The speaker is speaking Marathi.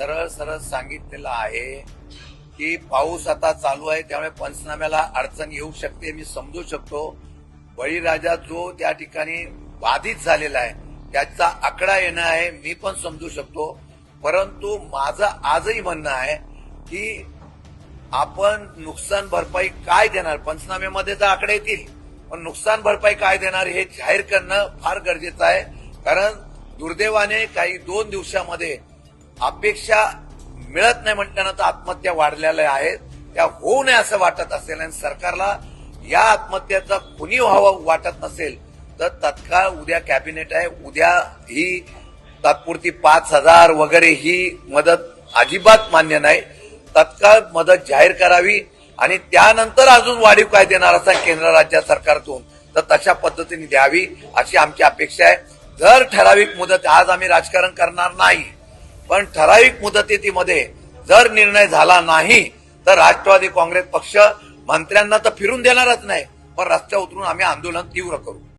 सरळ सरळ सांगितलेलं आहे की पाऊस आता चालू आहे, त्यामुळे पंचनाम्याला अडचण येऊ शकते. मी समजू शकतो. बळीराजा जो त्या ठिकाणी बाधित झालेला आहे त्याचा आकडा येणं आहे, मी पण समजू शकतो. परंतु माझं आजही म्हणणं आहे की आपण नुकसान भरपाई काय देणार, पंचनाम्यामध्ये तर आकडे येतील, पण नुकसान भरपाई काय देणार हे जाहीर करणं फार गरजेचं आहे. कारण दुर्दैवाने काही 2 दिवसामध्ये अपेक्षा मिळत नाही म्हटल्यानंतर आत्महत्या वाढलेल्या आहेत. त्या होऊ नये असं वाटत असेल आणि सरकारला या आत्महत्याचा खुनी व्हावं वाटत नसेल तर तत्काळ उद्या कॅबिनेट आहे, उद्या ही तात्पुरती 5,000 वगैरे ही मदत अजिबात मान्य नाही. तत्काळ मदत जाहीर करावी आणि त्यानंतर अजून वाढीव काय देणार असा केंद्र राज्य सरकारतून तर तशा पद्धतीने द्यावी अशी आमची अपेक्षा आहे. जर ठराविक मुदत, आज आम्ही राजकारण करणार नाही, पण ठराविक मुदतीमध्ये जर निर्णय झाला नाही तर राष्ट्रवादी काँग्रेस पक्ष मंत्र्यांना तर फिरून देणारच नाही, पण रस्त्यावर उतरून आम्ही आंदोलन तीव्र करू.